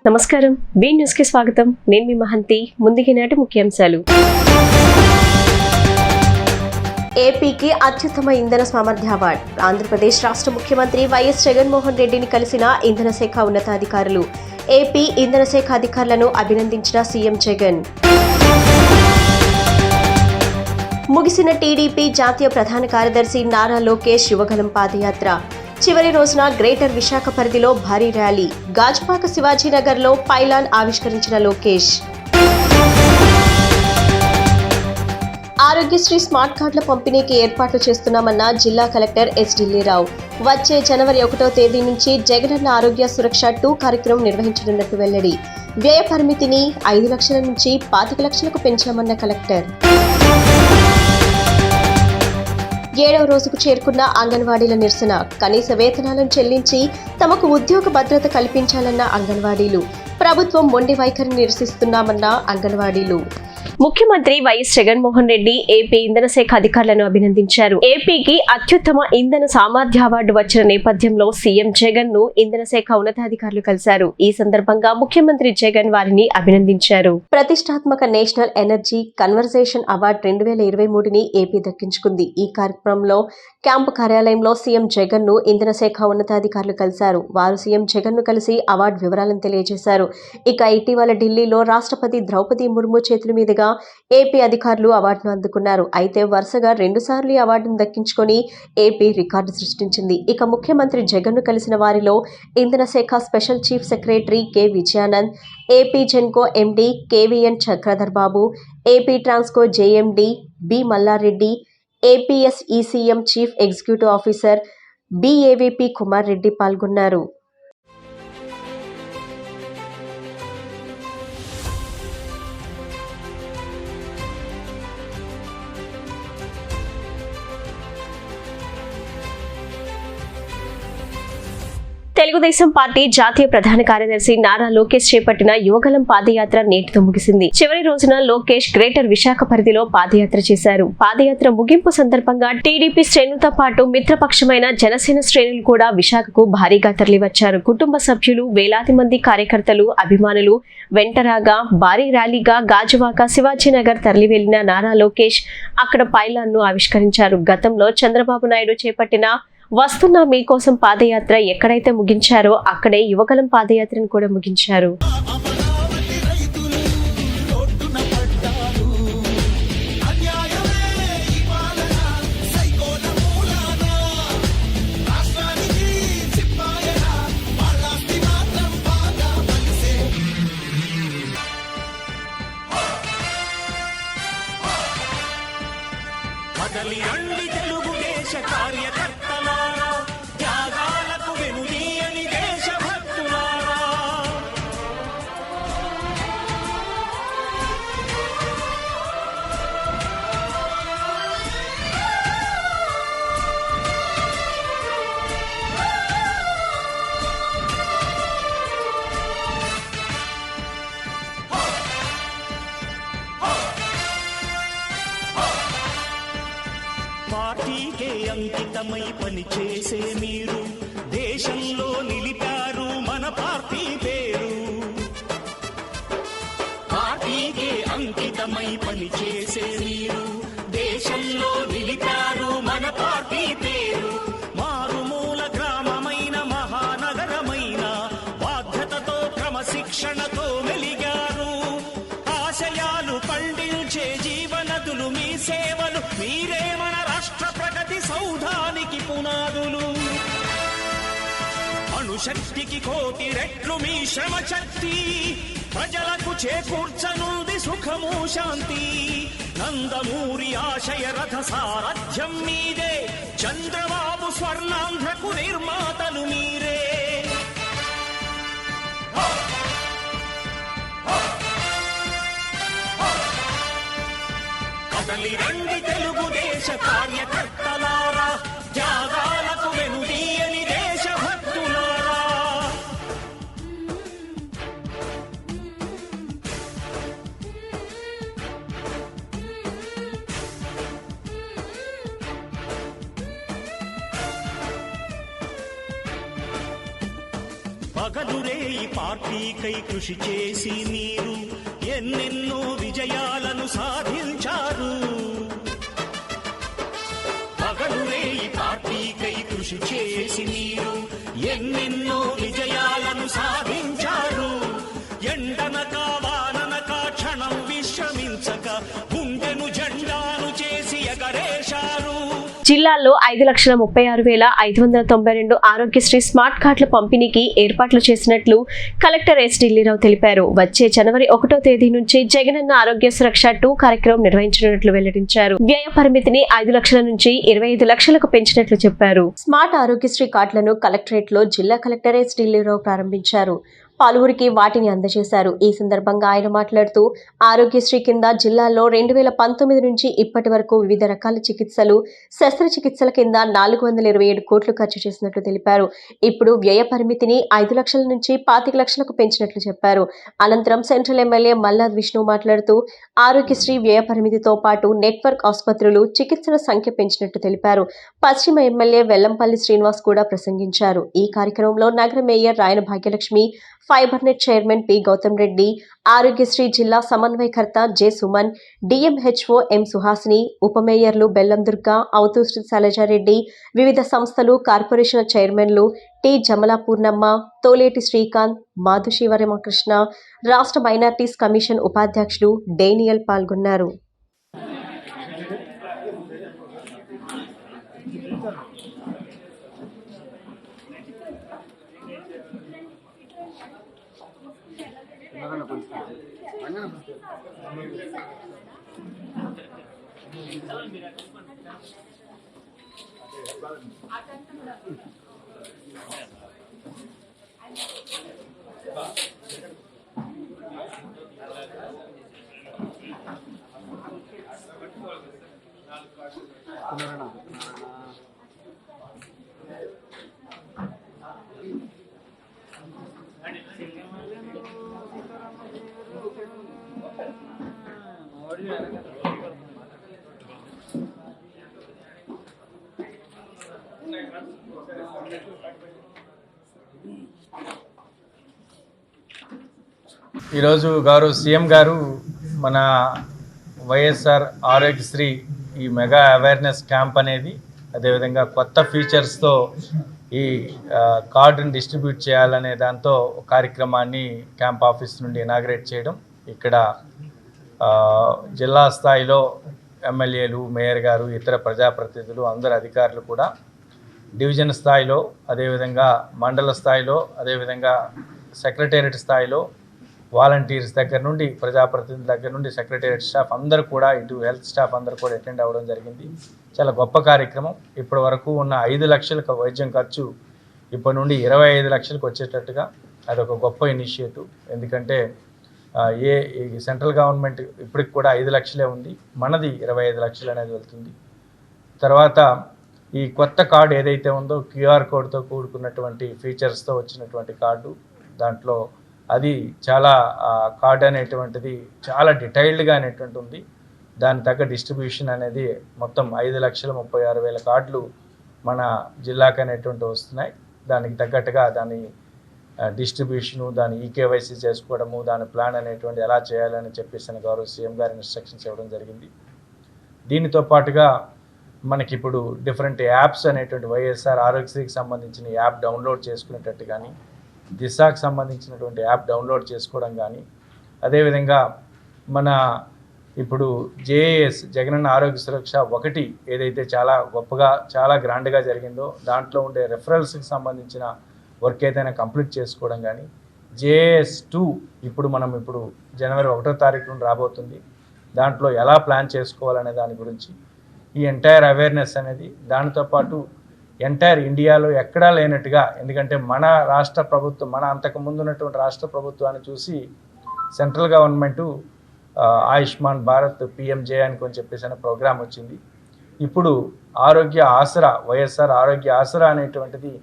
నమస్కారం, be news కి స్వాగతం. నేను మీ మహంతి. ముందుకి నాటి ముఖ్యాంశాలు. ఏపీకి అత్యుత్తమ ఇంధన సామర్థ్య అవార్డు. ఆంధ్రప్రదేశ్ రాష్ట్ర ముఖ్యమంత్రి వైఎస్ జగన్మోహన్ రెడ్డిని కలిసిన ఇంధన శాఖ ఉన్నతాధికారులు. ఏపీ ఇంధన శాఖ అధికారులను అభినందించిన సీఎం జగన్. ముగిసిన టీడీపీ జాతీయ ప్రధాన కార్యదర్శి నారా లోకేష్ యువగలం పాదయాత్ర. చివరి రోజున గ్రేటర్ విశాఖ పరిధిలో భారీ ర్యాలీ. గాజుపాక శివాజీనగర్లో పైలాన్ ఆవిష్కరించిన లోకేష్. ఆరోగ్యశ్రీ స్మార్ట్ కార్డుల పంపిణీకి ఏర్పాట్లు చేస్తున్నామన్న జిల్లా కలెక్టర్ ఎస్ ఢిల్లీరావు. వచ్చే జనవరి 1వ తేదీ నుంచి జగనన్న ఆరోగ్య సురక్ష 2 కార్యక్రమం నిర్వహించనున్నట్టు వెల్లడి. వ్యయ పరిమితిని 5 లక్షల నుంచి 25 లక్షలకు పెంచామన్న కలెక్టర్. 7వ రోజుకు చేరుకున్న అంగన్వాడీల నిరసన. కనీస వేతనాలను చెల్లించి తమకు ఉద్యోగ భద్రత కల్పించాలన్న అంగన్వాడీలు. ప్రభుత్వం మొండి వైఖరిని నిరసిస్తున్నామన్న అంగన్వాడీలు. ముఖ్యమంత్రి వైఎస్ జగన్మోహన్ రెడ్డి ఏపీ ఇంధన శాఖ అధికారులను అభినందించారు. ఏపీకి అత్యుత్తమ ఇంధన సామర్థ్య అవార్డు వచ్చిన నేపథ్యంలో సీఎం జగన్ ను ఇంధన శాఖ ఉన్నతాధికారులు కలిశారు. ఈ సందర్భంగా ముఖ్యమంత్రి జగన్ వారిని అభినందించారు. ప్రతిష్టాత్మక నేషనల్ ఎనర్జీ కన్వర్జేషన్ అవార్డు 2023ని ఏపీ దక్కించుకుంది. ఈ కార్యక్రమంలో క్యాంపు కార్యాలయంలో సీఎం జగన్ ను ఇంధన శాఖ ఉన్నతాధికారులు కలిశారు. వారు సీఎం జగన్ ను కలిసి అవార్డు వివరాలను తెలియజేశారు. ఇక ఇటీవల ఢిల్లీలో రాష్ట్రపతి ద్రౌపది ముర్ము చేతుల మీదుగా ఏపీ అధికారులు అవార్డును అందుకున్నారు. అయితే వరుసగా 2 సార్లు ఈ అవార్డును దక్కించుకొని ఏపీ రికార్డు సృష్టించింది. ఇక ముఖ్యమంత్రి జగన్ ను కలిసిన వారిలో ఇంధన శాఖ special chief secretary K Vijayanand, AP Genco MD KVN Chakradhar Babu, AP Transco JMD B Mallareddy, APS ECM chief executive officer BAVP Kumar Reddy పాల్గొన్నారు. తెలుగుదేశం పార్టీ జాతీయ ప్రధాన కార్యదర్శి నారా లోకేష్ చేపట్టిన యువగలం పాదయాత్ర నేటితో ముగిసింది. చివరి రోజున లోకేష్ గ్రేటర్ విశాఖ పరిధిలో పాదయాత్ర చేశారు. పాదయాత్ర ముగింపు సందర్భంగా టీడీపీ శ్రేణులతో పాటు మిత్రపక్షమైన జనసేన శ్రేణులు కూడా విశాఖకు భారీగా తరలివచ్చారు. కుటుంబ సభ్యులు, వేలాది మంది కార్యకర్తలు, అభిమానులు వెంటరాగా భారీ ర్యాలీగా గాజువాక శివాజీనగర్ తరలి వెళ్లిన నారా లోకేష్ అక్కడ పైలాన్ ను ఆవిష్కరించారు. గతంలో చంద్రబాబు నాయుడు చేపట్టిన వస్తున్న మీకోసం పాదయాత్ర ఎక్కడైతే ముగించారో అక్కడే యువగలం పాదయాత్రను కూడా ముగించారు. పార్టీకే అంకితమై పనిచేసే మీరు దేశంలో నిలిపారు మన పార్టీ పేరు. పార్టీకే అంకితమై పనిచేసే మీరు దేశంలో నిలిపారు మన పార్టీ పేరు. మారుమూల గ్రామమైన మహానగరమైన బాధ్యతతో క్రమశిక్షణతో మెలిగారు. ఆశయాలు పండించే జీవనదులు మీ సేవలు, మీరే మన రాష్ట్ర ప్రగతి సౌధానికి పునాదులు. అణుశక్తికి 1,000,000 రెట్లు మీ శ్రమ శక్తి, ప్రజలకు చేకూర్చనుంది సుఖము శాంతి. నందమూరి ఆశయ రథ సారథ్యం మీదే, చంద్రబాబు స్వర్ణాంధ్రకు నిర్మాతలు మీరే. కదలి రండి తెలుగుదేశ కార్యకర్తలారా, త్యాగాలకు వెనుదీయని దేశభక్తులారా. పగలురేయి పార్టీకై కృషి చేసి మీరు ఎన్నెన్నో విజయాలను సాధించారు. పగలురేయి పార్టీకై కృషి చేసి మీరు ఎన్నెన్నో విజయాలను సాధించారు. ఎండనక వాననక క్షణం విశ్రమించక గుండెను జెండాను చేసి ఎగరేశారు. జిల్లాలో 5,36,592 ఆరోగ్యశ్రీ స్మార్ట్ కార్డుల పంపిణీకి ఏర్పాట్లు చేసినట్లు కలెక్టర్ ఎస్ ఢిల్లీరావు తెలిపారు. వచ్చే జనవరి 1వ తేదీ నుంచి జగనన్న ఆరోగ్య సురక్ష 2 కార్యక్రమం నిర్వహించనున్నట్లు వెల్లడించారు. వ్యయ పరిమితిని 5 లక్షల నుంచి 25 లక్షలకు పెంచినట్లు చెప్పారు. స్మార్ట్ ఆరోగ్యశ్రీ కార్డులను కలెక్టరేట్ లో జిల్లా కలెక్టర్ ఎస్ ఢిల్లీరావు ప్రారంభించారు. పలువురికి వాటిని అందజేశారు. ఈ సందర్భంగా ఆయన మాట్లాడుతూ ఆరోగ్యశ్రీ కింద జిల్లాలో 2019 నుంచి ఇప్పటి వరకు వివిధ రకాల చికిత్సలు, శస్త్రచికిత్సల కింద 427 కోట్లు ఖర్చు చేసినట్లు తెలిపారు. ఇప్పుడు వ్యయ పరిమితిని 5 లక్షల నుంచి 25 లక్షలకు పెంచినట్లు చెప్పారు. అనంతరం సెంట్రల్ ఎమ్మెల్యే మల్లాద్ విష్ణు మాట్లాడుతూ ఆరోగ్యశ్రీ వ్యయ పరిమితితో పాటు నెట్వర్క్ ఆసుపత్రులు, చికిత్సల సంఖ్య పెంచినట్టు తెలిపారు. పశ్చిమ ఎమ్మెల్యే వెల్లంపల్లి శ్రీనివాస్ కూడా ప్రసంగించారు. ఈ కార్యక్రమంలో నగర mayor Rayana Bhagyalakshmi, Fibernet chairman P Gautam Reddy, Arogyasri జిల్లా సమన్వయకర్త J Suman, DMHO M Suhasini, ఉప మేయర్లు బెల్లం దుర్గా, అవతూశ్రీ శైలజారెడ్డి, వివిధ సంస్థలు, కార్పొరేషన్ల చైర్మన్లు టి జమలా పూర్ణమ్మ, తోలేటి శ్రీకాంత్, మాధు శివరామకృష్ణ, రాష్ట్ర మైనార్టీస్ కమిషన్ ఉపాధ్యక్షుడు డేనియల్ పాల్గొన్నారు. ఈరోజు గౌరవ సీఎం గారు మన వైఎస్ఆర్ ఆరోగ్యశ్రీ ఈ మెగా అవేర్నెస్ క్యాంప్ అనేది, అదేవిధంగా కొత్త ఫీచర్స్తో ఈ కార్డుని డిస్ట్రిబ్యూట్ చేయాలనే దాంతో కార్యక్రమాన్ని క్యాంప్ ఆఫీస్ నుండి ఇనాగ్రేట్ చేయడం, ఇక్కడ జిల్లా స్థాయిలో ఎమ్మెల్యేలు, మేయర్ గారు, ఇతర ప్రజాప్రతినిధులు, అందరు అధికారులు కూడా డివిజన్ స్థాయిలో, అదేవిధంగా మండల స్థాయిలో, అదేవిధంగా సెక్రటేరియట్ స్థాయిలో వాలంటీర్స్ దగ్గర నుండి, ప్రజాప్రతినిధుల దగ్గర నుండి సెక్రటేరియట్ స్టాఫ్ అందరూ కూడా, ఇటు హెల్త్ స్టాఫ్ అందరూ కూడా అటెండ్ అవ్వడం జరిగింది. చాలా గొప్ప కార్యక్రమం. ఇప్పటి వరకు ఉన్న 5 లక్షలకు వైద్యం ఖర్చు ఇప్పటి నుండి 25 లక్షలకు వచ్చేటట్టుగా అదొక గొప్ప ఇనిషియేటివ్. ఎందుకంటే ఈ సెంట్రల్ గవర్నమెంట్ ఇప్పటికి కూడా 5 లక్షలే ఉంది, మనది 25 లక్షలు అనేది వెళ్తుంది. తర్వాత ఈ కొత్త కార్డు ఏదైతే ఉందో క్యూఆర్ కోడ్తో కూడుకున్నటువంటి ఫీచర్స్తో వచ్చినటువంటి కార్డు, దాంట్లో అది చాలా కార్డు అనేటువంటిది చాలా డీటెయిల్డ్గా అనేటువంటి ఉంది. దాని తగ్గ డిస్ట్రిబ్యూషన్ అనేది మొత్తం 5,36,000 కార్డులు మన జిల్లాకు అనేటువంటి వస్తున్నాయి. దానికి తగ్గట్టుగా దాని డిస్ట్రిబ్యూషను, దాని ఈకేవైసీ చేసుకోవడము, దాని ప్లాన్ అనేటువంటి ఎలా చేయాలని చెప్పేసి గౌరవ సీఎం గారి ఇన్స్ట్రక్షన్స్ ఇవ్వడం జరిగింది. దీనితో పాటుగా మనకి ఇప్పుడు డిఫరెంట్ యాప్స్ అనేటువంటి వైఎస్ఆర్ ఆరోగ్యశ్రీకి సంబంధించిన యాప్ డౌన్లోడ్ చేసుకునేటట్టు కానీ, దిశాకు సంబంధించినటువంటి యాప్ డౌన్లోడ్ చేసుకోవడం కానీ, అదేవిధంగా మన ఇప్పుడు జేఏఎస్ జగనన్న ఆరోగ్య సురక్ష 1 ఏదైతే చాలా గొప్పగా, చాలా గ్రాండ్గా జరిగిందో, దాంట్లో ఉండే రెఫరల్స్కి సంబంధించిన వర్క్ ఏదైనా కంప్లీట్ చేసుకోవడం కానీ, జేఏఎస్ 2 ఇప్పుడు జనవరి 1వ తారీఖు నుండి రాబోతుంది. దాంట్లో ఎలా ప్లాన్ చేసుకోవాలనే దాని గురించి ఈ ఎంటైర్ అవేర్నెస్ అనేది, దానితో పాటు ఎంటైర్ ఇండియాలో ఎక్కడా లేనట్టుగా, ఎందుకంటే మన రాష్ట్ర ప్రభుత్వం, మన అంతకుముందు ఉన్నటువంటి రాష్ట్ర ప్రభుత్వాన్ని చూసి central government Ayushman Bharat PMJ అని చెప్పేసి ప్రోగ్రామ్ వచ్చింది. ఇప్పుడు ఆరోగ్య ఆసరా, వైఎస్ఆర్ ఆరోగ్య ఆసరా అనేటువంటిది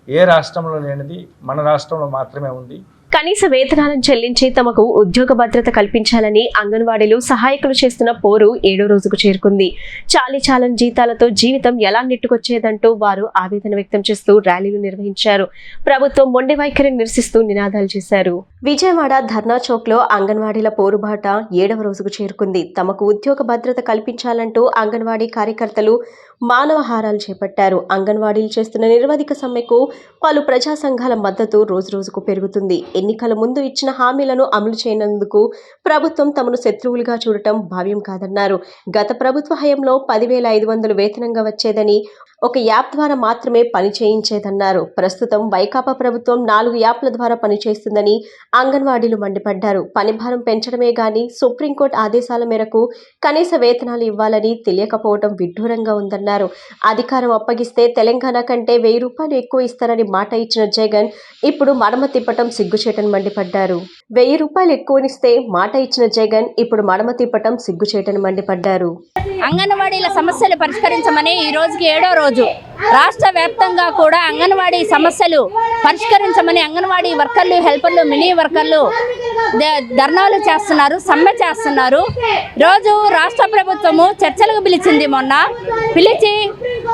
ఏ రాష్ట్రంలో లేనిది మన రాష్ట్రంలో మాత్రమే ఉంది. కనీస వేతనాలను చెల్లించి తమకు ఉద్యోగ భద్రత కల్పించాలని అంగన్వాడీలు సహాయకులు చేస్తున్న పోరు 7వ రోజుకు చేరుకుంది. చాలీచాలని జీతాలతో జీవితం ఎలా నెట్టుకొచ్చేదంటూ వారు ఆవేదన వ్యక్తం చేస్తూ ర్యాలీలు నిర్వహించారు. ప్రభుత్వం మొండి వైఖరిని నిరసిస్తూ నినాదాలు చేశారు. విజయవాడ ధర్నా చౌక్ లో అంగన్వాడీల పోరుబాట 7వ రోజుకు చేరుకుంది. తమకు ఉద్యోగ భద్రత కల్పించాలంటూ అంగన్వాడీ కార్యకర్తలు మానవహారాలు చేపట్టారు. అంగన్వాడీలు చేస్తున్న నిరవధిక సమ్మెకు పలు ప్రజా సంఘాల మద్దతు రోజురోజుకు పెరుగుతుంది. ఎన్నికల ముందు ఇచ్చిన హామీలను అమలు చేయనందుకు ప్రభుత్వం తమను శత్రువులుగా చూడటం భావ్యం కాదన్నారు. గత ప్రభుత్వ హయాంలో 10,500 వేతనంగా వచ్చేదని, ఒక యాప్ ద్వారా మాత్రమే పని చేయించేదన్నారు. ప్రస్తుతం వైకాపా ప్రభుత్వం 4 యాప్ల ద్వారా పనిచేస్తుందని అంగన్వాడీలు మండిపడ్డారు. పనిభారం పెంచడమే గాని సుప్రీంకోర్టు ఆదేశాల మేరకు కనీస వేతనాలు ఇవ్వాలని తెలియకపోవడం విడ్డూరంగా ఉందన్నారు. అధికారం అప్పగిస్తే తెలంగాణ కంటే 1000 రూపాయలు ఎక్కువ ఇస్తారని మాట ఇచ్చిన జగన్ ఇప్పుడు మడమ తిప్పటం సిగ్గుచేటని మండిపడ్డారు. 1000 రూపాయలు ఎక్కువనిస్తే మాట ఇచ్చిన జగన్ ఇప్పుడు మడమ తిప్పటం సిగ్గుచేటని మండిపడ్డారు. అంగన్వాడీల సమస్యలు పరిష్కరించమని ఈ రోజుకి 7వ రోజు రాష్ట్ర వ్యాప్తంగా కూడా అంగన్వాడీ సమస్యలు పరిష్కరించమని అంగన్వాడీ వర్కర్లు, హెల్పర్లు, మినీ వర్కర్లు ధర్నాలు చేస్తున్నారు, సమ్మె చేస్తున్నారు. రోజు రాష్ట్ర ప్రభుత్వము చర్చలకు పిలిచింది. మొన్న పిలిచి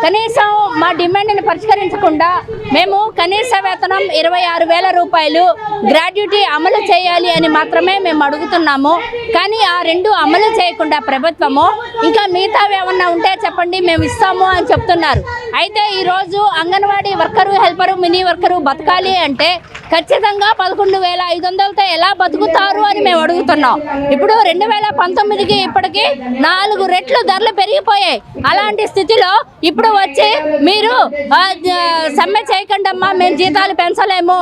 కనీసం మా డిమాండ్ని పరిష్కరించకుండా మేము కనీస వేతనం 26,000 రూపాయలు గ్రాడ్యుటీ అమలు చేయాలి అని మాత్రమే మేము అడుగుతున్నాము. కానీ ఆ 2 అమలు చేయకుండా ప్రభుత్వము ఇంకా మిగతావి ఏమన్నా ఉంటే చెప్పండి మేము ఇస్తాము అని చెప్తున్నారు. అయితే ఈరోజు anganwadi worker, helper, mini worker బతకాలి అంటే ఖచ్చితంగా 11,500తో ఎలా బతుకుతారు అని మేము అడుగుతున్నాం. ఇప్పుడు 2019కి ఇప్పటికి 4 రెట్లు ధరలు పెరిగిపోయాయి. అలాంటి స్థితిలో ఇప్పుడు వచ్చి మీరు సమ్మె చేయకండి అమ్మా, మేము జీతాలు పెంచలేము,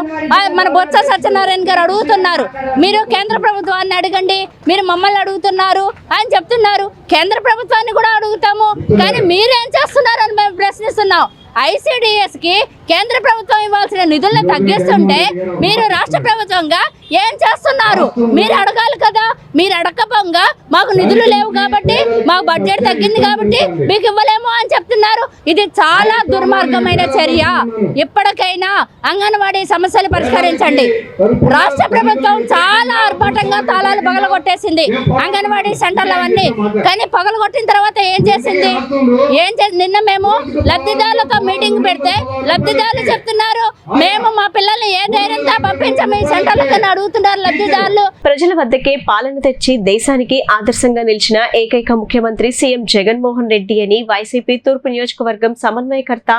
మన బొత్స సత్యనారాయణ గారు అడుగుతున్నారు. మీరు కేంద్ర ప్రభుత్వాన్ని అడగండి, మీరు మమ్మల్ని అడుగుతున్నారు అని చెప్తున్నారు. కేంద్ర ప్రభుత్వాన్ని కూడా అడుగుతాము, కానీ మీరేం చేస్తున్నారు అని మేము ప్రశ్నిస్తున్నాం. ICDSకి కేంద్ర ప్రభుత్వం ఇవ్వాల్సిన నిధులను తగ్గిస్తుంటే మీరు రాష్ట్ర ప్రభుత్వంగా ఏం చేస్తున్నారు? మీరు అడగాలి కదా. మీరు అడగకపోగా మాకు నిధులు లేవు కాబట్టి, మాకు బడ్జెట్ తగ్గింది కాబట్టి మీకు ఇవ్వలేము అని చెప్తున్నారు. ఇది చాలా దుర్మార్గమైన చర్య. ఇప్పటికైనా అంగన్వాడీ సమస్యలు పరిష్కరించండి. రాష్ట్ర ప్రభుత్వం చాలా ఆర్భాటంగా తాళాలు పగలగొట్టేసింది అంగన్వాడీ సెంటర్లు అవన్నీ. కానీ పగలగొట్టిన తర్వాత ఏం చేసింది? నిన్న మేము లబ్ధిదారులతో మీటింగ్ పెడితే లబ్ధిదారులు చెప్తున్నారు, మేము మా పిల్లల్ని ఏ ధైర్యంతో పంపించము ఈ సెంటర్లకు అడుగుతున్నారు లబ్ధిదారులు. ప్రజల వద్దకే పాలన తెచ్చి దేశానికి ఆదర్శంగా నిలిచిన ఏకైక ముఖ్యమంత్రి సీఎం జగన్మోహన్ రెడ్డి అని వైసీపీ తూర్పు నియోజకవర్గం సమన్వయకర్త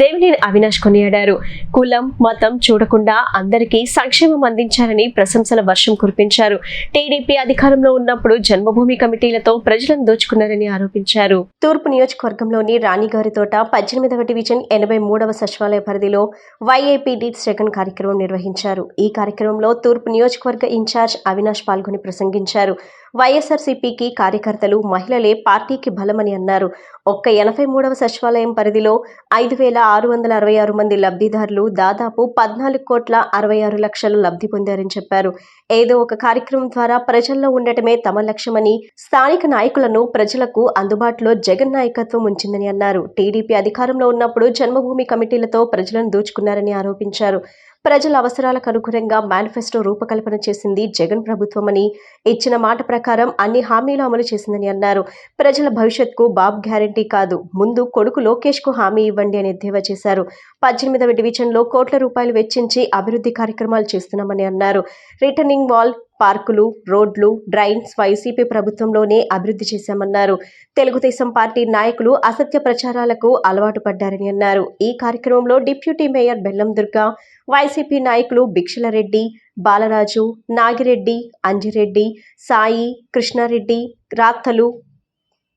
దేవినేని అవినాష్ కొనియాడారు. కులం, మతం చూడకుండా అందరికీ సంక్షేమం అందించారని ప్రశంసల వర్షం కురిపించారు. టీడీపీ అధికారంలో ఉన్నప్పుడు జన్మభూమి కమిటీలతో ప్రజలను దోచుకున్నారని ఆరోపించారు. తూర్పు నియోజకవర్గంలోని రాణిగారితోట 18వ డివిజన్ 83వ సచివాలయ పరిధిలో వైఏపీ సెకండ్ కార్యక్రమం నిర్వహించారు. ఈ కార్యక్రమంలో తూర్పు నియోజకవర్గ ఇన్ఛార్జ్ అవినాష్ పాల్గొని ప్రసంగించారు. వైఎస్ఆర్సీపీకి కార్యకర్తలు, మహిళలే పార్టీకి బలమని అన్నారు. ఒక్క 83వ సచివాలయం పరిధిలో 5,666 మంది లబ్ధిదారులు దాదాపు 14,66,00,000 లబ్ధి పొందారని చెప్పారు. ఏదో ఒక కార్యక్రమం ద్వారా ప్రజల్లో ఉండటమే తమ లక్ష్యమని, స్థానిక నాయకులను ప్రజలకు అందుబాటులో జగన్ నాయకత్వం ఉంచిందని అన్నారు. టీడీపీ అధికారంలో ఉన్నప్పుడు జన్మభూమి కమిటీలతో ప్రజలను దోచుకున్నారని ఆరోపించారు. ప్రజల అవసరాలకు అనుగుణంగా మేనిఫెస్టో రూపకల్పన చేసింది జగన్ ప్రభుత్వమని, ఇచ్చిన మాట ప్రకారం అన్ని హామీలు అమలు చేసిందని అన్నారు. ప్రజల భవిష్యత్కు బాబు గ్యారంటీ కాదు, ముందు కొడుకు లోకేష్ కు హామీ ఇవ్వండి అని ఎద్దేవా చేశారు. 18వ డివిజన్లో కోట్ల రూపాయలు వెచ్చించి అభివృద్ధి కార్యక్రమాలు చేస్తున్నామని అన్నారు. రిటర్నింగ్ వాల్, పార్కులు, రోడ్లు, డ్రైన్స్ వైసీపీ ప్రభుత్వంలోనే అభివృద్ధి చేశామన్నారు. తెలుగుదేశం పార్టీ నాయకులు అసత్య ప్రచారాలకు అలవాటు పడ్డారని అన్నారు. ఈ కార్యక్రమంలో డిప్యూటీ మేయర్ బెల్లం దుర్గా, వైసీపీ నాయకులు భిక్షలరెడ్డి, బాలరాజు, నాగిరెడ్డి, అంజిరెడ్డి, సాయి, కృష్ణారెడ్డి, రాత్తలు,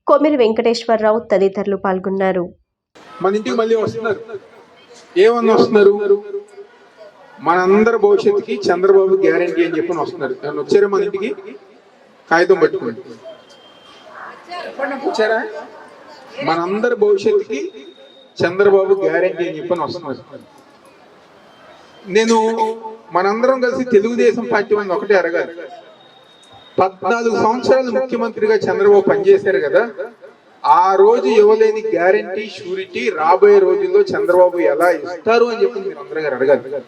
కొమిరి వెంకటేశ్వరరావు తదితరులు పాల్గొన్నారు. మన ఇంటికి మళ్ళీ వస్తున్నారు. ఏమన్నా వస్తున్నారు? మనందరి భవిష్యత్తుకి చంద్రబాబు గ్యారంటీ అని చెప్పని వస్తున్నారు. వచ్చారా మన ఇంటికి? కాగితం పట్టుకోండి. వచ్చారా? మనందరి భవిష్యత్తుకి చంద్రబాబు గ్యారంటీ అని చెప్పని వస్తున్నారు. నేను మనందరం కలిసి తెలుగుదేశం పార్టీ వాళ్ళు ఒకటే అడగాలి. 14 సంవత్సరాలు ముఖ్యమంత్రిగా చంద్రబాబు పనిచేశారు కదా, ఆ రోజు ఇవ్వలేని గ్యారంటీ, షూరిటీ రాబోయే రోజుల్లో చంద్రబాబు ఎలా ఇస్తారు అని చెప్పి మీరు అందరూ అడగాలి.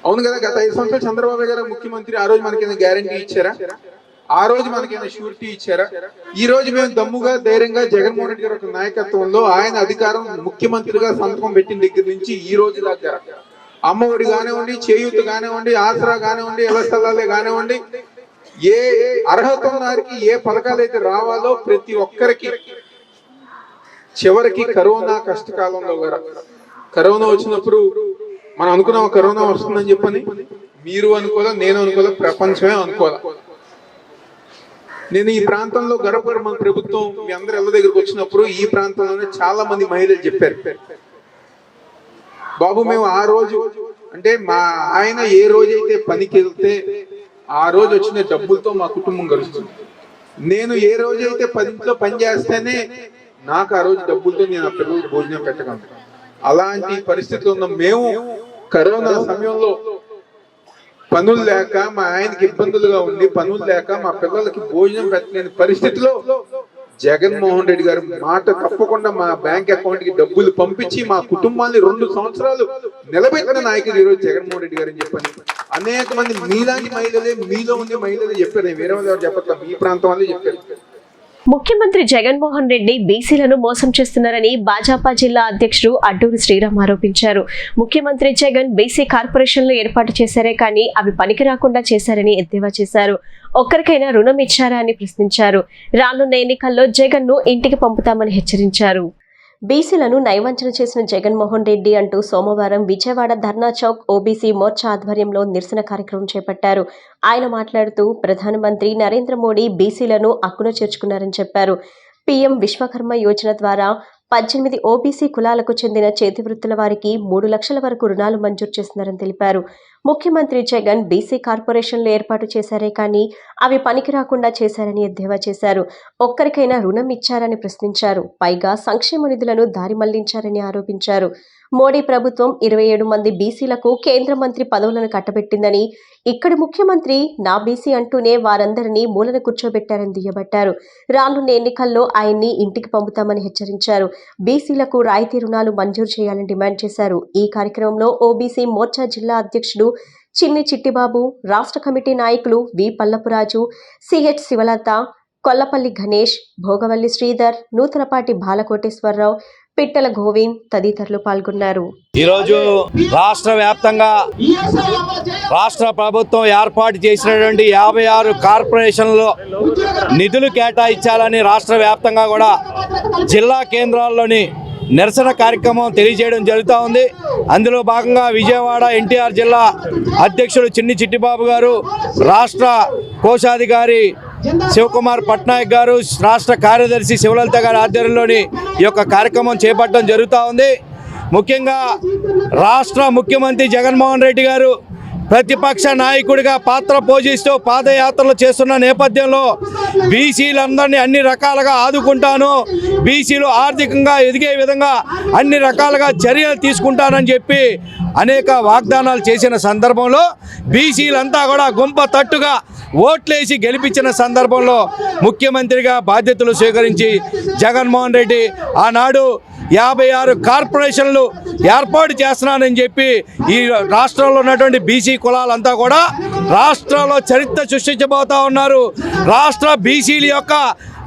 అవును కదా, గత 5 సంవత్సరాలు చంద్రబాబు గారు ముఖ్యమంత్రి, ఆ రోజు మనకైనా గ్యారంటీ ఇచ్చారా? ఆ రోజు మనకైనా షూరిటీ ఇచ్చారా? ఈ రోజు మేము దమ్ముగా ధైర్యంగా జగన్మోహన్ రెడ్డి గారి యొక్క నాయకత్వంలో ఆయన అధికారం ముఖ్యమంత్రిగా సంతకం పెట్టిన దగ్గర నుంచి ఈ రోజు దగ్గర అమ్మఒడి కానివ్వండి, చేయూత కానివ్వండి, ఆసరా కానివ్వండి, వ్యవస్థలే కానివ్వండి, ఏ అర్హత వారికి ఏ పథకాలు అయితే రావాలో ప్రతి ఒక్కరికి, చివరికి కరోనా కష్టకాలంలో కూడా కరోనా వచ్చినప్పుడు మనం అనుకున్నాం కరోనా వస్తుందని చెప్పని, మీరు అనుకోలే, నేను అనుకోలే, ప్రపంచమే అనుకోలే. నేను ఈ ప్రాంతంలో గడప మన ప్రభుత్వం మీ అందరి ఇళ్ళ దగ్గరకు వచ్చినప్పుడు ఈ ప్రాంతంలోనే చాలా మంది మహిళలు చెప్పారు, బాబు మేము ఆ రోజు అంటే మా ఆయన ఏ రోజైతే పనికి వెళ్తే ఆ రోజు వచ్చిన డబ్బులతో మా కుటుంబం గడుస్తుంది. నేను ఏ రోజైతే 10 పని చేస్తేనే నాకు ఆ రోజు డబ్బులతో నేను ఆ పిల్లలకు భోజనం పెట్టగలను. అలాంటి పరిస్థితుల్లో ఉన్న మేము కరోనా సమయంలో పనులు లేక, మా ఆయనకి ఇబ్బందులుగా ఉండి పనులు లేక మా పిల్లలకి భోజనం పెట్టలేని పరిస్థితిలో జగన్మోహన్ రెడ్డి గారు మాట తప్పకుండా మా బ్యాంక్ అకౌంట్ కి డబ్బులు పంపించి మా కుటుంబాన్ని 2 సంవత్సరాలు నిలబెట్టిన నాయకుడు ఈరోజు జగన్మోహన్ రెడ్డి గారు అని చెప్పని అనేక మంది మీలాంటి మహిళలే, మీలో ఉండే మహిళలే చెప్పారు. వేరే వాళ్ళు ఎవరు చెప్పట్లా, మీ ప్రాంతం వాళ్ళే చెప్పారు. ముఖ్యమంత్రి జగన్మోహన్ రెడ్డి బీసీలను మోసం చేస్తున్నారని భాజపా జిల్లా అధ్యక్షుడు అడ్డూరి శ్రీరామ్ ఆరోపించారు. ముఖ్యమంత్రి జగన్ బీసీ కార్పొరేషన్లు ఏర్పాటు చేశారే కానీ అవి పనికి రాకుండా చేశారని ఎద్దేవా చేశారు. ఒక్కరికైనా రుణం ఇచ్చారా అని ప్రశ్నించారు. రానున్న ఎన్నికల్లో జగన్ ను ఇంటికి పంపుతామని హెచ్చరించారు. బీసీలను నయవంచన చేసిన జగన్మోహన్ రెడ్డి అంటూ సోమవారం విజయవాడ ధర్నా చౌక్ ఓబీసీ మోర్చా ఆధ్వర్యంలో నిరసన కార్యక్రమం చేపట్టారు. ఆయన మాట్లాడుతూ ప్రధానమంత్రి నరేంద్ర మోడీ బీసీలను అక్కున చేర్చుకున్నారని చెప్పారు. పీఎం విశ్వకర్మ యోజన ద్వారా 18 ఓబీసీ కులాలకు చెందిన చేతివృత్తుల వారికి 3 లక్షల వరకు రుణాలు మంజూరు చేస్తున్నారని తెలిపారు. ముఖ్యమంత్రి జగన్ బీసీ కార్పొరేషన్లు ఏర్పాటు చేశారే కానీ అవి పనికి రాకుండా చేశారని ఎద్దేవా చేశారు. ఒక్కరికైనా రుణం ఇచ్చారని ప్రశ్నించారు. పైగా సంక్షేమ నిధులను దారి మళ్లించారని ఆరోపించారు. మోడీ ప్రభుత్వం 27 మంది బీసీలకు కేంద్ర మంత్రి పదవులను కట్టబెట్టిందని, ఇక్కడి ముఖ్యమంత్రి నా బీసీ అంటూనే వారందరినీ మూలన కూర్చోబెట్టారని దుయ్యబట్టారు. రానున్న ఎన్నికల్లో ఆయన్ని ఇంటికి పంపుతామని హెచ్చరించారు. బీసీలకు రాయితీ రుణాలు మంజూరు చేయాలని డిమాండ్ చేశారు. ఈ కార్యక్రమంలో ఓబీసీ మోర్చా జిల్లా అధ్యక్షుడు చిన్ని చిట్టిబాబు, రాష్ట్ర కమిటీ నాయకులు వి పల్లపురాజు, సిహెచ్ శివలత, కొల్లపల్లి గణేష్, భోగవల్లి శ్రీధర్, నూతనపాటి బాలకోటేశ్వరరావు, పిట్టల గోవింద్ తదితరులు పాల్గొన్నారు. ఈరోజు రాష్ట్ర వ్యాప్తంగా రాష్ట్ర ప్రభుత్వం ఏర్పాటు చేసినటువంటి 56 కార్పొరేషన్లలో నిధులు కేటాయించాలని రాష్ట్ర వ్యాప్తంగా కూడా జిల్లా కేంద్రాల్లోని నిరసన కార్యక్రమం తెలియజేయడం జరుగుతూ ఉంది. అందులో భాగంగా విజయవాడ ఎన్టీఆర్ జిల్లా అధ్యక్షుడు చిన్ని చిట్టిబాబు గారు, రాష్ట్ర కోశాధికారి శివకుమార్ పట్నాయక్ గారు, రాష్ట్ర కార్యదర్శి శివలలిత గారి ఆధ్వర్యంలోని ఈ యొక్క కార్యక్రమం చేపట్టడం జరుగుతూ ఉంది. ముఖ్యంగా రాష్ట్ర ముఖ్యమంత్రి జగన్మోహన్ రెడ్డి గారు ప్రతిపక్ష నాయకుడిగా పాత్ర పోషిస్తూ పాదయాత్రలు చేస్తున్న నేపథ్యంలో బీసీలందరినీ అన్ని రకాలుగా ఆదుకుంటాను, బీసీలు ఆర్థికంగా ఎదిగే విధంగా అన్ని రకాలుగా చర్యలు తీసుకుంటానని చెప్పి అనేక వాగ్దానాలు చేసిన సందర్భంలో బీసీలంతా కూడా గుంప తట్టుగా ఓట్లేసి గెలిపించిన సందర్భంలో ముఖ్యమంత్రిగా బాధ్యతలు స్వీకరించి జగన్మోహన్ రెడ్డి ఆనాడు 56 కార్పొరేషన్లు ఏర్పాటు చేస్తున్నానని చెప్పి ఈ రాష్ట్రంలో ఉన్నటువంటి బీసీ కులాలంతా కూడా రాష్ట్రంలో చరిత్ర సృష్టించబోతా ఉన్నారు. రాష్ట్ర బీసీల యొక్క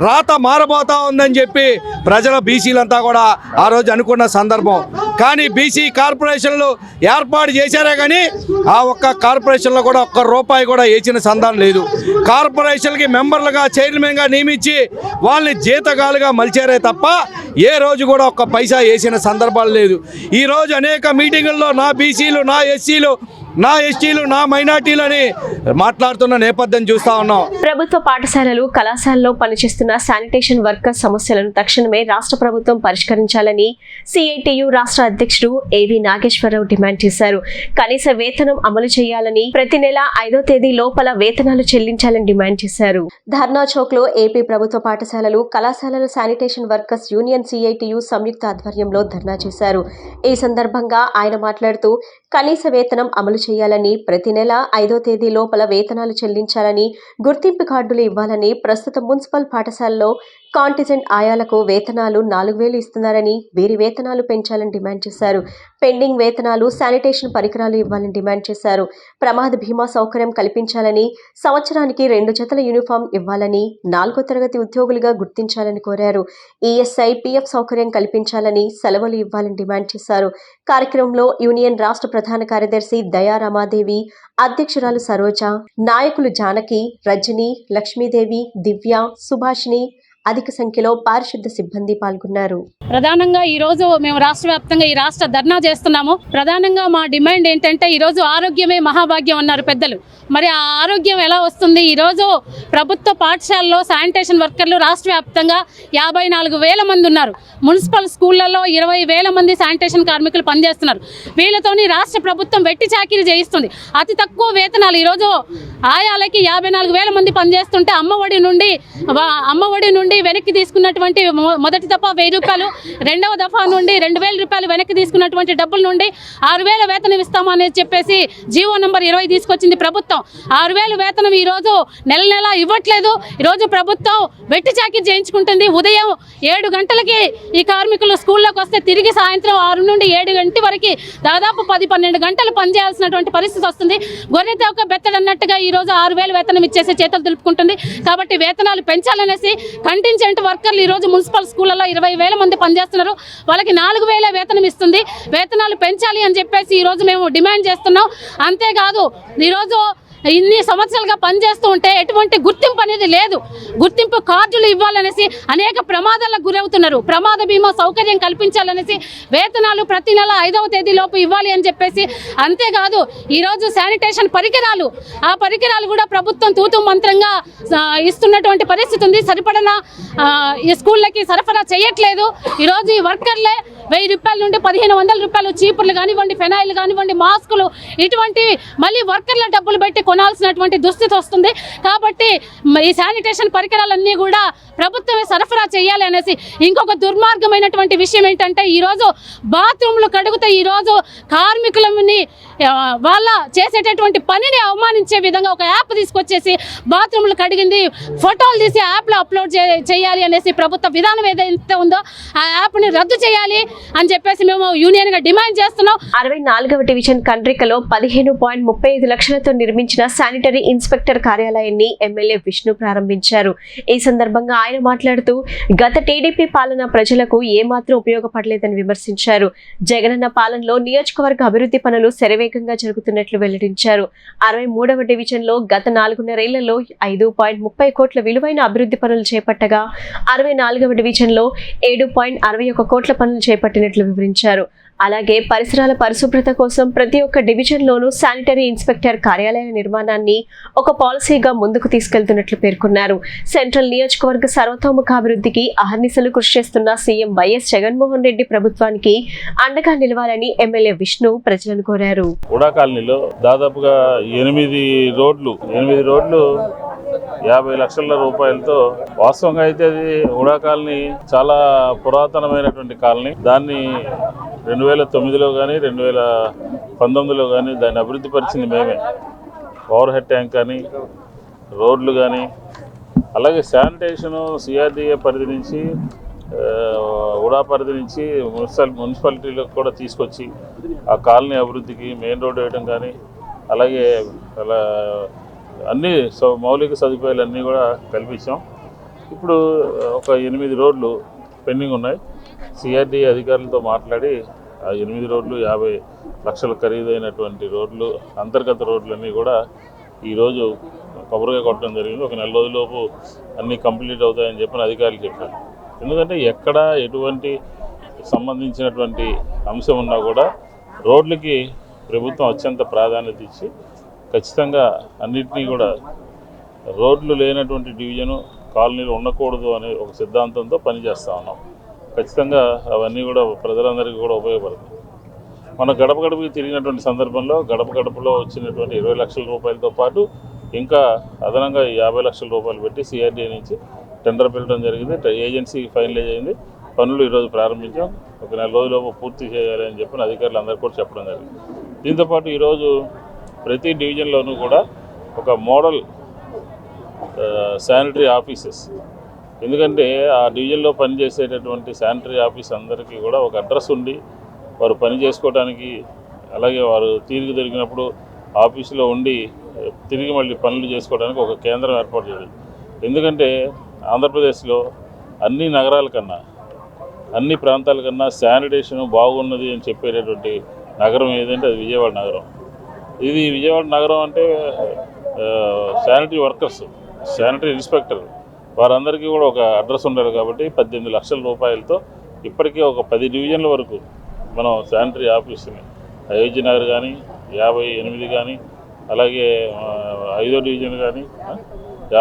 రాత మారబోతా ఉందని చెప్పి ప్రజల బీసీలంతా కూడా ఆ రోజు అనుకున్న సందర్భం. కానీ బీసీ కార్పొరేషన్లు ఏర్పాటు చేశారే కానీ ఆ ఒక్క కార్పొరేషన్లో కూడా ఒక్క రూపాయి కూడా వేసిన సందర్భం లేదు. కార్పొరేషన్కి మెంబర్లుగా చైర్మన్గా నియమించి వాళ్ళని జీతగాలుగా మలిచారే తప్ప ఏ రోజు కూడా ఒక్క పైసా వేసిన సందర్భాలు లేదు. ఈరోజు అనేక మీటింగుల్లో నా బీసీలు, నా ఎస్సీలు, నా ఎస్టీలు, నా మైనార్టీలు అని మాట్లాడుతున్న నేపథ్యం చూస్తా ఉన్నాం. ప్రభుత్వ పాఠశాలలు, కళాశాలలో పనిచేస్తున్న శానిటేషన్ వర్కర్స్ సమస్యలను తక్షణమే రాష్ట్ర ప్రభుత్వం పరిష్కరించాలని సిఐటియు రాష్ట్ర అధ్యక్షుడు ఏవి నాగేశ్వరరావు డిమాండ్ చేశారు. కనీస వేతనం అమలు చేయాలని, ప్రతి నెల 5వ తేదీ లోపల వేతనాలు చెల్లించాలని డిమాండ్ చేశారు. ధర్నా చౌక్ లో ఏపీ ప్రభుత్వ పాఠశాలలు, కళాశాలల శానిటేషన్ వర్కర్స్ యూనియన్ సిఐటియు సంయుక్త ఆధ్వర్యంలో ధర్నా చేశారు. ఈ సందర్భంగా ఆయన మాట్లాడుతూ కనీస వేతనం అమలు చేయాలని, ప్రతి నెల 5వ తేదీ లోపల వేతనాలు చెల్లించాలని, గుర్తింపు కార్డులు ఇవ్వాలని, ప్రస్తుత మున్సిపల్ పాఠశాలలో కాంటిజెంట్ ఆయాలకు వేతనాలు 4,000 ఇస్తున్నారని వీరి వేతనాలు పెంచాలని డిమాండ్ చేశారు. పెండింగ్ వేతనాలు, శానిటేషన్ పరికరాలు ఇవ్వాలని డిమాండ్ చేశారు. ప్రమాద బీమా సౌకర్యం కల్పించాలని, సంవత్సరానికి 2 జతల యూనిఫామ్ ఇవ్వాలని, 4వ తరగతి ఉద్యోగులుగా గుర్తించాలని కోరారు. ఈఎస్ఐ, పీఎఫ్ సౌకర్యం కల్పించాలని, సెలవులు ఇవ్వాలని డిమాండ్ చేశారు. కార్యక్రమంలో యూనియన్ రాష్ట్ర ప్రధాన కార్యదర్శి దయా రమాదేవి, అధ్యక్షురాలు సరోజ, నాయకులు జానకి, రజని, లక్ష్మీదేవి, దివ్య, సుభాషిణి, అధిక సంఖ్యలో పారిశుద్ధ సిబ్బంది పాల్గొన్నారు. ప్రధానంగా ఈరోజు మేము రాష్ట్ర వ్యాప్తంగా ఈ రాష్ట్ర ధర్నా చేస్తున్నాము. ప్రధానంగా మా డిమాండ్ ఏంటంటే, ఈరోజు ఆరోగ్యమే మహాభాగ్యం అన్నారు పెద్దలు. మరి ఆ ఆరోగ్యం ఎలా వస్తుంది? ఈరోజు ప్రభుత్వ పాఠశాలలో శానిటేషన్ వర్కర్లు రాష్ట్ర వ్యాప్తంగా 54,000 మంది ఉన్నారు. మున్సిపల్ స్కూళ్లలో 20,000 మంది శానిటేషన్ కార్మికులు పనిచేస్తున్నారు. వీళ్ళతోని రాష్ట్ర ప్రభుత్వం వెట్టి చాకిరీ చేయిస్తుంది. అతి తక్కువ వేతనాలు ఈరోజు ఆయాలకి 54,000 మంది పనిచేస్తుంటే అమ్మఒడి నుండి వెనక్కి తీసుకున్నటువంటి మొదటి దఫా 1,000 రూపాయలు, రెండవ దఫా నుండి 2,000 రూపాయలు వెనక్కి తీసుకున్నటువంటి డబ్బుల నుండి 6,000 వేతనం ఇస్తామని చెప్పేసి జీవో నంబర్ 20 తీసుకొచ్చింది ప్రభుత్వం. 6,000 వేతనం ఈరోజు నెల ఇవ్వట్లేదు. ఈరోజు ప్రభుత్వం వెట్టి చాకిరీ చేయించుకుంటుంది. ఉదయం 7 గంటలకి ఈ కార్మికులు స్కూల్లోకి వస్తే తిరిగి సాయంత్రం 6 నుండి 7 గంటల వరకు దాదాపు 10-12 గంటలు పనిచేయాల్సినటువంటి పరిస్థితి వస్తుంది. గొర్రె తోక బెత్తడన్నట్టుగా ఈరోజు 6,000 వేతనం ఇచ్చేసి చేతులు దులుపుకుంటుంది. కాబట్టి వేతనాలు పెంచాలనేసి కంటింజెంట్ వర్కర్లు ఈరోజు మున్సిపల్ స్కూళ్ళలో 20,000 మంది పనిచేస్తున్నారు. వాళ్ళకి 4,000 వేతనం ఇస్తుంది. వేతనాలు పెంచాలి అని చెప్పేసి ఈరోజు మేము డిమాండ్ చేస్తున్నాం. అంతేకాదు, ఈరోజు ఇన్ని సంవత్సరాలుగా పనిచేస్తూ ఉంటే ఎటువంటి గుర్తింపు అనేది లేదు. గుర్తింపు కార్డులు ఇవ్వాలనేసి అనేక ప్రమాదాలకు గురవుతున్నారు. ప్రమాద బీమా సౌకర్యం కల్పించాలనేసి వేతనాలు ప్రతి నెల 5వ తేదీలోపు ఇవ్వాలి అని చెప్పేసి, అంతేకాదు ఈరోజు శానిటేషన్ పరికరాలు, ఆ పరికరాలు కూడా ప్రభుత్వం తూతు మంత్రంగా ఇస్తున్నటువంటి పరిస్థితి ఉంది. సరిపడిన ఈ స్కూళ్ళకి సరఫరా చేయట్లేదు. ఈరోజు ఈ వర్కర్లే 1,000 రూపాయల నుండి 1,500 రూపాయలు చీపుర్లు కానివ్వండి, ఫెనాయిల్ కానివ్వండి, మాస్కులు, ఇటువంటి మళ్ళీ వర్కర్ల డబ్బులు పెట్టి కొనాల్సినటువంటి దుస్థితి వస్తుంది. కాబట్టి ఈ శానిటేషన్ పరికరాలన్నీ కూడా ప్రభుత్వమే సరఫరా చేయాలి అనేసి. ఇంకొక దుర్మార్గమైనటువంటి విషయం ఏంటంటే, ఈరోజు బాత్రూమ్లు కడుగుతే ఈరోజు కార్మికులని వాళ్ళ చేసేటటువంటి పనిని అవమానించే విధంగా ఒక యాప్ తీసుకొచ్చేసి బాత్రూమ్లు కడిగింది ఫోటోలు తీసి యాప్లో అప్లోడ్ చేయాలి అనేసి ప్రభుత్వ విధానం ఏదైతే ఉందో ఆ యాప్ని రద్దు చేయాలి అని చెప్పేసి మేము యూనియన్గా డిమాండ్ చేస్తున్నాం. 64వ డివిజన్ కండ్రికలో 15.35 లక్షలతో నిర్మించిన శానిటరీ ఇన్స్పెక్టర్ కార్యాలయాన్ని ఎమ్మెల్యే విష్ణు ప్రారంభించారు. ఈ సందర్భంగా ఆయన మాట్లాడుతూ, గత టీడీపీ పాలన ప్రజలకు ఏమాత్రం ఉపయోగపడలేదని విమర్శించారు. జగనన్న పాలనలో నియోజకవర్గ అభివృద్ధి పనులు శరవేగంగా జరుగుతున్నట్లు వెల్లడించారు. 63వ డివిజన్లో గత 4.5 5.30 కోట్ల విలువైన అభివృద్ధి పనులు చేపట్టగా 64వ డివిజన్లో 7.61 కోట్ల పనులు చేపట్టినట్లు వివరించారు. అలాగే పరిసరాల పరిశుభ్రత కోసం ప్రతి ఒక్క డివిజన్లోనూ శానిటరీ ఇన్స్పెక్టర్ కార్యాలయ నిర్మాణాన్ని ఒక పాలసీగా ముందుకు తీసుకెళ్తున్నట్లు పేర్కొన్నారు. సెంట్రల్ నియోజకవర్గ సర్వతోముఖాభివృద్ధికి అహర్నిశలు కృషి చేస్తున్న సీఎం వైఎస్ జగన్మోహన్ రెడ్డి ప్రభుత్వానికి అండగా నిలవాలని ఎమ్మెల్యే విష్ణు ప్రజలను కోరారు. ఉడా కాలనీలో దాదాపుగా 8 రోడ్లు 50 లక్షల రూపాయలతో, వాస్తవంగా అయితే అది ఉడా కాలనీ చాలా పురాతనమైనటువంటి కాలనీ. దాన్ని 2009లో కానీ 2019లో కానీ దాన్ని అభివృద్ధి పరిచింది మేమే. పవర్ హెడ్ ట్యాంక్ కానీ, రోడ్లు కానీ, అలాగే శానిటేషను సిఆర్డీఏ పరిధి నుంచి, ఉడా పరిధి నుంచి మున్సిపాలిటీలకు కూడా తీసుకొచ్చి ఆ కాలనీ అభివృద్ధికి మెయిన్ రోడ్డు వేయడం కానీ, అలాగే అన్ని మౌలిక సదుపాయాలన్నీ కూడా కల్పించాం. ఇప్పుడు ఒక 8 రోడ్లు పెండింగ్ ఉన్నాయి. సిఆర్డీఏ అధికారులతో మాట్లాడి ఆ 8 రోడ్లు 50 లక్షల ఖరీదైనటువంటి రోడ్లు, అంతర్గత రోడ్లన్నీ కూడా ఈరోజు కొబ్బరిగా కొట్టడం జరిగింది. ఒక 4 రోజులలోపు అన్నీ కంప్లీట్ అవుతాయని చెప్పిన అధికారులు చెప్పారు. ఎందుకంటే ఎక్కడ ఎటువంటి సంబంధించినటువంటి అంశం ఉన్నా కూడా రోడ్లకి ప్రభుత్వం అత్యంత ప్రాధాన్యత ఇచ్చి ఖచ్చితంగా అన్నింటినీ కూడా రోడ్లు లేనటువంటి డివిజను కాలనీలు ఉండకూడదు అనే ఒక సిద్ధాంతంతో పనిచేస్తూ ఉన్నాం. ఖచ్చితంగా అవన్నీ కూడా ప్రజలందరికీ కూడా ఉపయోగపడుతుంది. మన గడప గడపకి తిరిగినటువంటి సందర్భంలో గడపలో వచ్చినటువంటి 20 లక్షల రూపాయలతో పాటు ఇంకా అదనంగా 50 లక్షల రూపాయలు పెట్టి సిఆర్డీఏ నుంచి టెండర్ పెట్టడం జరిగింది. ఏజెన్సీ ఫైనలైజ్ అయింది. పనులు ఈరోజు ప్రారంభించాం. ఒక 4 రోజులలోపు పూర్తి చేయాలి అని చెప్పిన అధికారులు అందరూ కూడా చెప్పడం జరిగింది. దీంతోపాటు ఈరోజు ప్రతి డివిజన్లోనూ కూడా ఒక మోడల్ శానిటరీ ఆఫీసెస్ ఎందుకంటే ఆ డివిజన్లో పనిచేసేటటువంటి శానిటరీ ఆఫీస్ అందరికీ కూడా ఒక అడ్రస్ ఉండి వారు పని చేసుకోవడానికి, అలాగే వారు తీరిక దొరికినప్పుడు ఆఫీసులో ఉండి తిరిగి మళ్ళీ పనులు చేసుకోవడానికి ఒక కేంద్రం ఏర్పాటు చేయడం. ఎందుకంటే ఆంధ్రప్రదేశ్లో అన్ని నగరాల కన్నా, అన్ని ప్రాంతాల కన్నా శానిటేషన్ బాగున్నది అని చెప్పేటటువంటి నగరం ఏదంటే అది విజయవాడ నగరం. ఇది విజయవాడ నగరం అంటే శానిటరీ వర్కర్స్, శానిటరీ ఇన్స్పెక్టర్ వారందరికీ కూడా ఒక అడ్రస్ ఉండాలి. కాబట్టి 18 లక్షల రూపాయలతో ఇప్పటికే ఒక 10 డివిజన్ల వరకు మనం శానిటరీ ఆఫీస్ని అయోధ్య నగర్ కానీ, 58 కానీ, అలాగే 5వ డివిజన్ కానీ,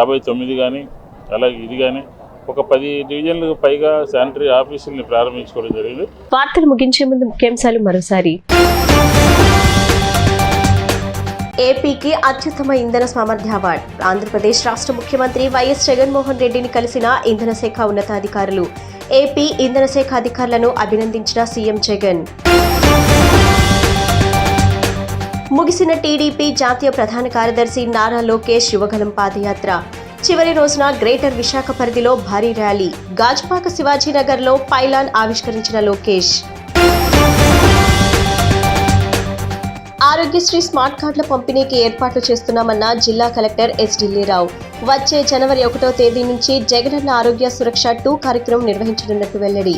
59 కానీ, అలాగే ఇది కానీ ఒక 10 డివిజన్లకు పైగా శానిటరీ ఆఫీసుల్ని ప్రారంభించుకోవడం జరిగింది. వార్తలు ముగించే ముందు ముఖ్యాంశాలు మరోసారి. ఏపీకి అత్యుత్తమ ఇంధన సామర్థ్య అవార్డు. ఆంధ్రప్రదేశ్ రాష్ట్ర ముఖ్యమంత్రి వైఎస్ జగన్మోహన్ రెడ్డిని కలిసిన ఇంధన శాఖ ఉన్నతాధికారులు. ఏపీ ఇంధన శాఖ అధికారులను అభినందించిన సీఎం జగన్. ముగిసిన టీడీపీ జాతీయ ప్రధాన కార్యదర్శి నారా లోకేష్ యువగలం పాదయాత్ర. చివరి రోజున గ్రేటర్ విశాఖ పరిధిలో భారీ ర్యాలీ. గాజుపాక శివాజీనగర్లో పైలాన్ ఆవిష్కరించిన లోకేష్. ఆరోగ్యశ్రీ స్మార్ట్ కార్డుల పంపిణీకి ఏర్పాట్లు చేస్తున్నామన్న జిల్లా కలెక్టర్ ఎస్ ఢిల్లీరావు. వచ్చే జనవరి 1వ తేదీ నుంచి జగనన్న ఆరోగ్య సురక్ష 2 కార్యక్రమం నిర్వహించనున్నట్టు వెల్లడి.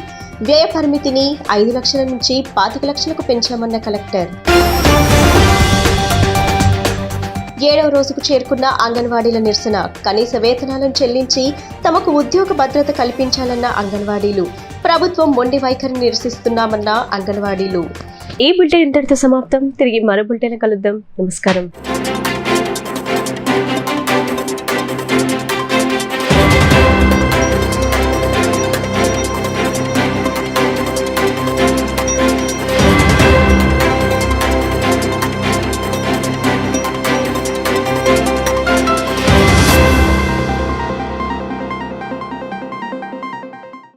వ్యయ పరిమితిని 5 లక్షల నుంచి 25 లక్షలకు పెంచామన్న కలెక్టర్. 7వ రోజుకు చేరుకున్న అంగన్వాడీల నిరసన. కనీస వేతనాలను చెల్లించి తమకు ఉద్యోగ భద్రత కల్పించాలన్న అంగన్వాడీలు. ప్రభుత్వం మొండి వైఖరిని నిరసిస్తున్నామన్న అంగన్వాడీలు. ఈ బులెటిన్ ఇంతటితో సమాప్తం. తిరిగి మరో బులెటిన్ కలుద్దాం. నమస్కారం.